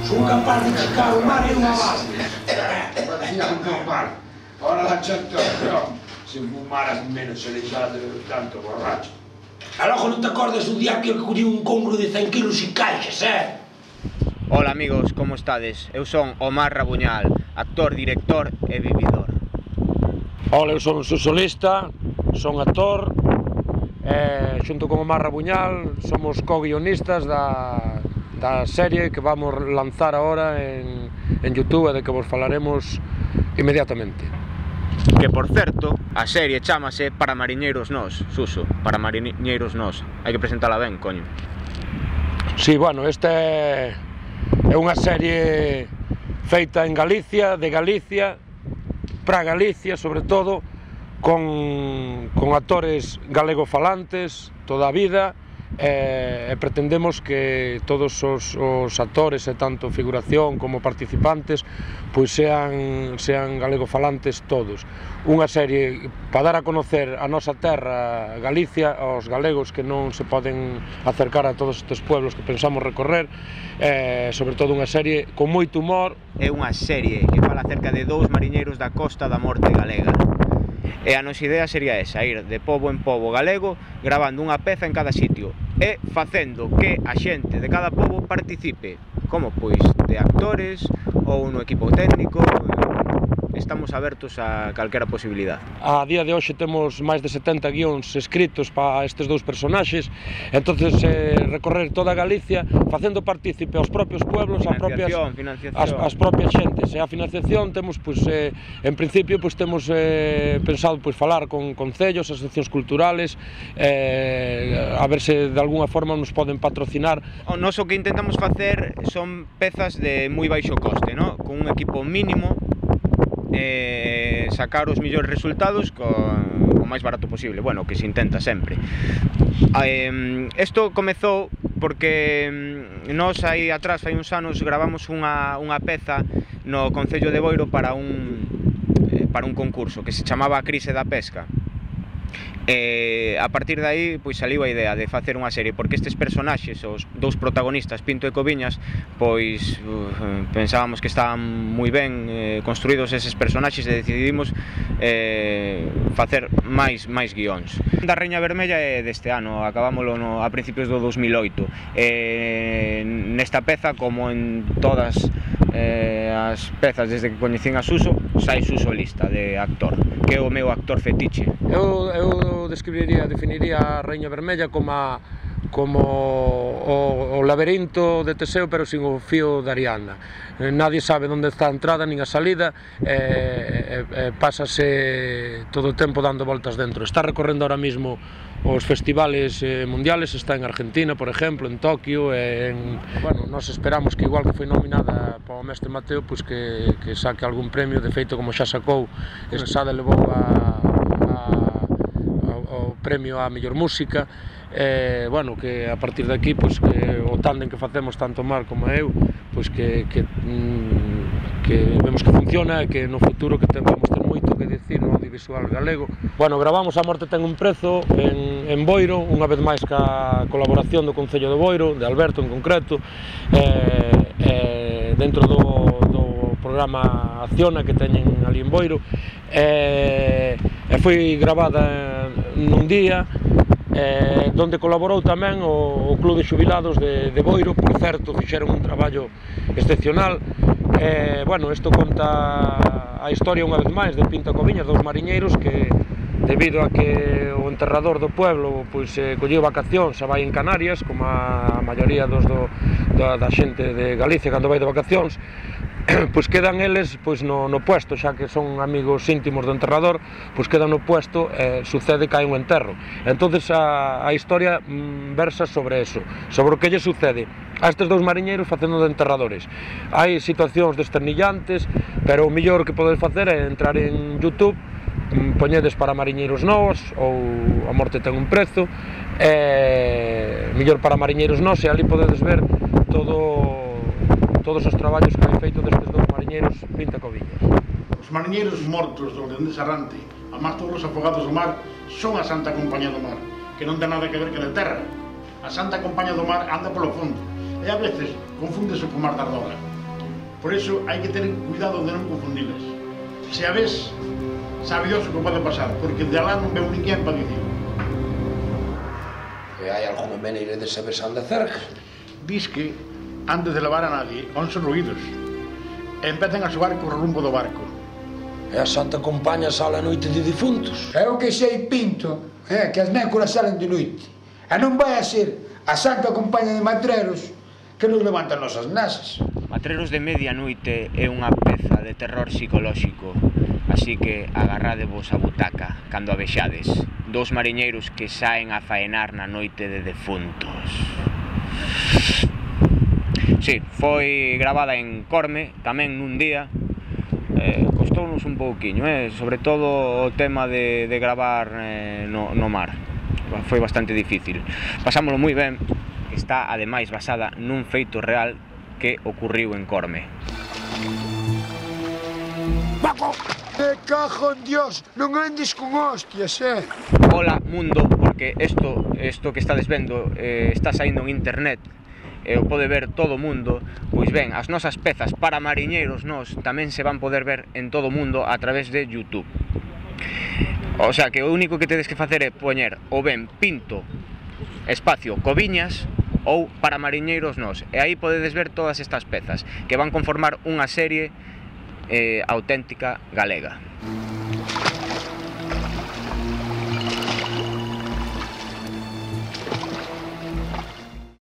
Son capaz de checar o mar e unha base. Parecía un normal. Ahora la chateación. Se fumaras menos se deixara de beber tanto borracho. E logo non te acordas o día que collí un congro de 100 kilos e caixas, Hola amigos, como estades? Eu son Omar Rabuñal, actor, director e vividor. Ola, eu son solista, son actor, xunto con Omar Rabuñal somos co-guionistas da serie que vamos lanzar ahora en YouTube e de que vos falaremos inmediatamente. Que, por certo, a serie chámase Para Mariñeiros Nós, Suso, Para Mariñeiros Nós. Hai que presentala ben, coño. Sí, bueno, esta é unha serie feita en Galicia, de Galicia, para Galicia, sobre todo, con actores galego-falantes toda a vida, e pretendemos que todos os actores, e tanto figuración como participantes, pois sean galego-falantes todos. Unha serie para dar a conocer a nosa terra, Galicia, aos galegos que non se poden acercar a todos estes pueblos que pensamos recorrer, sobre todo unha serie con moito humor. É unha serie que fala acerca de dous mariñeiros da costa da morte galega. E a nosa idea sería esa, ir de pobo en pobo galego, gravando unha peza en cada sitio e facendo que a xente de cada pobo participe, como pois de actores ou no equipo técnico. Estamos abertos a calquera posibilidade. A día de hoxe temos máis de 70 guións escritos para estes dous personaxes, entonces recorrer toda Galicia facendo partícipe aos propios pueblos, as propias xentes. E a financiación temos, pois, en principio, pois temos pensado pois falar con concellos, asociacións culturales, a ver se de algunha forma nos poden patrocinar. O noso que intentamos facer son pezas de moi baixo coste, ¿no? Con un equipo mínimo, sacar os millores resultados o máis barato posible, bueno, que se intenta sempre. Isto comezou porque nós aí atrás, fai uns anos, gravamos unha peza no Concello de Boiro para un concurso que se chamaba A Crise da Pesca. A partir de aí, pois saliu a idea de facer unha serie, porque estes personaxes, os dous protagonistas, Pinto e Coviñas, pois pensábamos que estaban moi ben construídos eses personaxes e decidimos facer máis guións. Da Reña Vermella é deste ano, acabámolo a principios do 2008. Nesta peza, como en todas as pezas desde que coñecín a Suso, sai Suso Lista de actor, que é o meu actor fetiche. Eu definiría a Reña Vermella como o laberinto de Teseo, pero sin o fío de Ariadna. Nadie sabe onde está a entrada nin a salida, pásase todo o tempo dando voltas dentro. Está recorrendo ahora mismo os festivales mundiales, está en Argentina, por exemplo, en Tokio, bueno, nos esperamos que, igual que foi nominada para o Mestre Mateo, pois que saque algún premio. De feito, como xa sacou, Sada levou o premio á mellor música. Bueno, que a partir de aquí, pois, que o tándem que facemos tanto Mar como eu, pois que vemos que funciona e que no futuro que vamos ter moito que dicir no audiovisual galego. Bueno, gravamos A Morte ten un prezo en Boiro, unha vez máis ca colaboración do Concello de Boiro, de Alberto en concreto, dentro do programa Acciona que teñen ali en Boiro, e foi gravada nun día donde colaborou tamén o Club de Xubilados de Boiro. Por certo, fixeron un traballo excepcional. Bueno, isto conta a historia unha vez máis de Pinto e Coviñas, dous mariñeiros que, debido a que o enterrador do pueblo pois colleu vacacións e vai en Canarias, como a maioría da xente de Galicia cando vai de vacacións, pois quedan eles pois no puesto, xa que son amigos íntimos do enterrador, pois quedan no puesto e sucede que hai un enterro. Entonces a historia versa sobre eso, sobre o que lle sucede a estes dous mariñeiros facendo de enterradores. Hai situacións desternillantes, pero o mellor que podedes facer é entrar en YouTube, poñedes Para Mariñeiros Nós ou A Morte ten un prezo, mellor Para Mariñeiros Nós, e ali podedes ver todos os traballos que hai feito destes dous mariñeiros Pinto e Coviñas. Os mariñeiros mortos do Leonés Arrante, a máis todos os afogados do mar, son a Santa Compañía do Mar, que non ten nada que ver que de terra. A Santa Compañía do Mar anda polo fondo, e a veces confúndese co mar da Ardola. Por iso hai que ter cuidado de non confundilas. Se a ves, sabe Dios o que pode pasar, porque de alá non veu ninguén para dicir. E hai algunha maneira de saber se anda cerca? Dis que, antes de levar a nadie, onse ruídos. E empezan a xogar co rumbo do barco. E a Santa Compaña sale a noite de difuntos? É o que sei, Pinto, que as nécoras salen de noite. E non vai a ser a Santa Compaña de Matreros que nos levantan nosas nasas. Matreros de medianoite é unha peza de terror psicolóxico, así que agarradevos a butaca cando a vexades. Dous mariñeiros que saen a faenar na noite de defuntos. Si, foi gravada en Corme, tamén nun día. Costounos un pouquiño, sobre todo o tema de gravar no mar. Foi bastante difícil. Pasámolo moi ben. Está, ademais, basada nun feito real que ocurriu en Corme. Paco! Me cajo en Dios, non andes con hostias, Hola, mundo, porque isto que estades vendo está saindo en internet e o pode ver todo o mundo. Pois ben, as nosas pezas para mariñeiros nós tamén se van poder ver en todo o mundo a través de YouTube. O sea que o único que tedes que facer é poñer o ben Pinto espacio Coviñas ou para mariñeiros nós, e aí podedes ver todas estas pezas que van conformar unha serie auténtica galega.